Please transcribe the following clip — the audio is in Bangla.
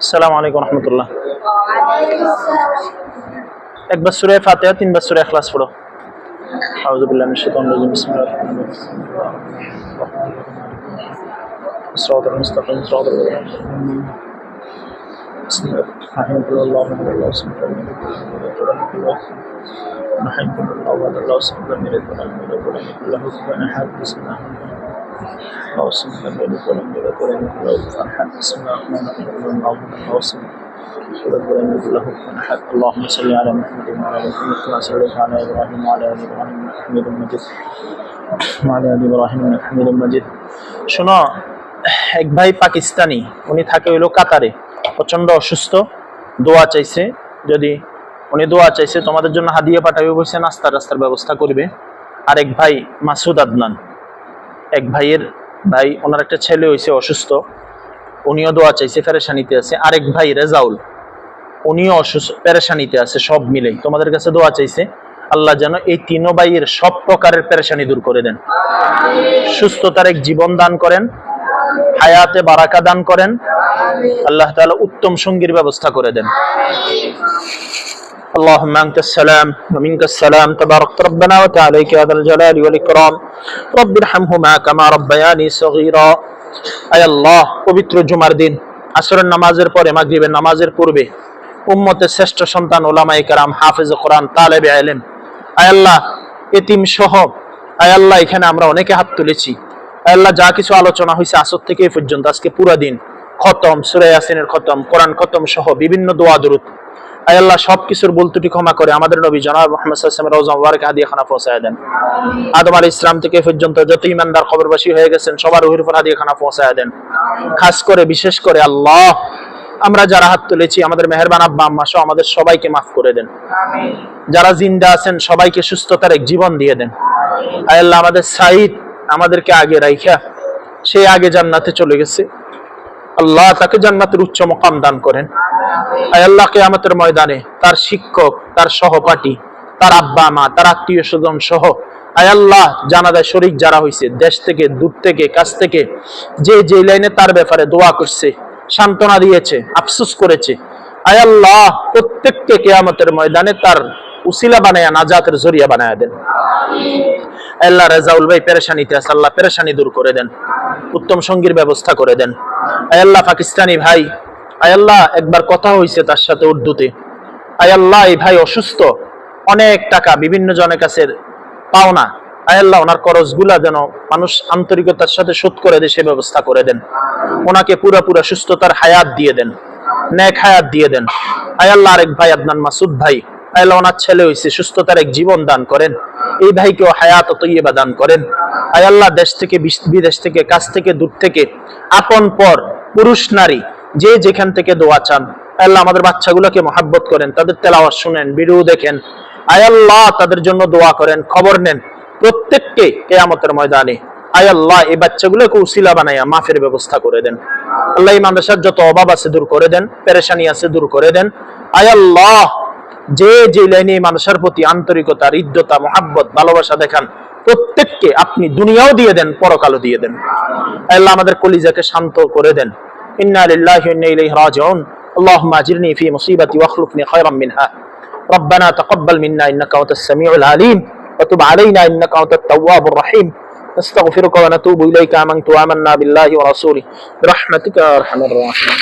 আসসালামু আলাইকুম রহমতুল্লাহ। একবার সূরা ফাতিহা, তিনবার সূরা ইখলাস পড়ো। আউযু বিল্লাহি মিনাশ শাইতানির রাজিম। বিসমিল্লাহির রহমানির রহিম। সিরাতাল মুস্তাকিম সিরাতাল লাযিনা বিসমিল্লাহির রহমানির اللهم صل على محمد وعلى ال محمد كما صليت على ابراهيم وعلى ال ابراهيم انك حميد مجيد وعلى ال ابراهيم انك حميد مجيد। শোনো, এক ভাই পাকিস্তানি, উনি থাকে হইলো কাতারে, প্রচন্ড অসুস্থ, দোয়া চাইছে। যদি উনি দোয়া চাইছে তোমাদের জন্য হাদিয়া পাঠাবে, বলছে নাস্তা রাস্তার ব্যবস্থা করবে। আর এক ভাই মাসুদ আদনান, এক ভাইয়ের ভাই, ওনার একটা ছেলে হয়েছে অসুস্থ, উনিও দোয়া চাইছে, পেরেশানিতে আছে। আরেক ভাই রেজাউল, উনিও অসুস্থ, পেরেশানিতে আছে। সব মিলেই তোমাদের কাছে দোয়া চাইছে, আল্লাহ যেন এই তিনো ভাইয়ের সব প্রকারের পেরেশানি দূর করে দেন, সুস্থতার এক জীবন দান করেন, হায়াতে বারাকা দান করেন, আল্লাহ তাআলা উত্তম সঙ্গীর ব্যবস্থা করে দেন। اللهم أنت السلام ومنك السلام تبارك ربنا وتعاليك يا ذا الجلال والإكرام رب ارحمهما كما ربياني صغيرا। আয় আল্লাহ, পবিত্র জুমার দিন আসরের নামাজের পরে, মাগরিবের নামাজের পূর্বে উম্মতের শ্রেষ্ঠ সন্তান ওলামায়ে কেরাম, হাফেজে কোরআন, তালেবে ইলম, আয় আল্লাহ এতিম সহ, আয় আল্লাহ এখানে আমরা অনেকে হাত তুলেছি। আয় আল্লাহ যা কিছু আলোচনা হয়েছে আসর থেকে এই পর্যন্ত, আজকে পুরা দিন খতম, সূরা ইয়াসিনের খতম, কোরআন খতম সহ বিভিন্ন দোয়া দরুদ, আয় আল্লাহ সবকিছুর ভুল ত্রুটি ক্ষমা করে আমাদের নবী জনাব মুহাম্মদ সাল্লাল্লাহু আলাইহি ওয়াসাল্লামের রওজা মুবারকে হাদিয়াখানা পৌঁছায় দেন। আদম আলাইহিস সালাম থেকে পর্যন্ত যত ঈমানদার কবরবাসী হয়ে গেছেন সবার রুহের উপর হাদিয়াখানা পৌঁছায় দেন। খাস করে বিশেষ করে আল্লাহ আমরা যারা হাত তুলেছি, আমাদের মেহেরবান আব্বা আম্মা সহ আমাদের সবাইকে মাফ করে দেন। যারা জিন্দা আছেন সবাইকে সুস্থতার এক জীবন দিয়ে দেন। আয় আল্লাহ আমাদের সাইদ আমাদেরকে আগে রাইখা সে আগে জান্নাতে চলে গেছে, আল্লাহ তাকে জান্নাতের উচ্চ মকাম দান করেন। আয় আল্লাহ কিয়ামতের ময়দানে তার শিক্ষক, তার সহপাঠী, তার আব্বা মা, তার আত্মীয় স্বজন সহ, আয় আল্লাহ জানাজায় শরীক যারা হয়েছে, দেশ থেকে দূর থেকে কাছ থেকে, যে যে লাইনে তার ব্যাপারে দোয়া করছে, সান্ত্বনা দিয়েছে, আফসোস করেছে, আয় আল্লাহ প্রত্যেককে কিয়ামতের ময়দানে তার উসিলা বানায়া নাজাতের জরিয়া বানায়া দেন। আল্লাহ রেজাউল ভাই পেরেশানিতে আছে, আল্লাহ পেরেশানি দূর করে দেন, উত্তম সঙ্গীর ব্যবস্থা করে দেন। আয় আল্লাহ পাকিস্তানি ভাই, আয় আল্লাহ একবার কথা হয়েছে তার সাথে উর্দুতে, আয় আল্লাহ এই ভাই অসুস্থ, অনেক টাকা বিভিন্ন জনের কাছে পাওনা, আয় আল্লাহ ওনার খরচগুলা যেন মানুষ আন্তরিকতার সাথে শোধ করে দেয়, সে ব্যবস্থা করে দেন। ওনাকে পুরা সুস্থতার হায়াত দিয়ে দেন, নেক হায়াত দিয়ে দেন। আয় আল্লাহ আরেক ভাই আদনান মাসুদ ভাই, আয় আল্লাহ ওনার ছেলে হয়েছে, সুস্থতার এক জীবন দান করেন, এই ভাইকেও হায়াত ও তৈয়বা দান করেন। আয় আল্লাহ দেশ থেকে বিদেশ থেকে কাছ থেকে দূর থেকে আপন পর পুরুষ নারী যে যেখান থেকে দোয়া চান, আল্লাহ আমাদের বাচ্চাগুলোকে মহাব্বত করেন, তাদের তেলাওয়াত শুনেন, ভিডিও দেখেন, আয় আল্লাহ তাদের জন্য দোয়া করেন, খবর নেন। প্রত্যেককে কিয়ামতের ময়দানে আয় আল্লাহ এই বাচ্চাগুলোকে উসিলা বানাইয়া মাফের ব্যবস্থা করে দেন। আল্লাহ এই মাদ্রাসার যত অভাব আছে দূর করে দেন, পেরেশানি আছে দূর করে দেন। আয় আল্লাহ যে যে লাইনে মাদ্রাসার প্রতি আন্তরিকতা, হৃদ্যতা, মহাব্বত, ভালোবাসা দেখান, প্রত্যেককে আপনি দুনিয়াও দিয়ে দেন, পরকালও দিয়ে দেন। আল্লাহ আমাদের কলিজাকে শান্ত করে দেন। ইন্না লিল্লাহি ওয়া ইন্না ইলাইহি রাজিউন। আল্লাহুম্মা আজিরনি ফি মুসিবাতি ওয়াখলুফনি খায়রাম মিনহা। রব্বানা তাকাব্বাল মিন্না ইন্নাকা আনতাস সামিউল আলিম ওয়া তুব আলাইনা ইন্নাকা আনতাত তাওয়াবুর রহিম। نستغفرك ونتوب إليك آمنت وآمنا بالله ورسوله برحمتك يا أرحم الراحمين।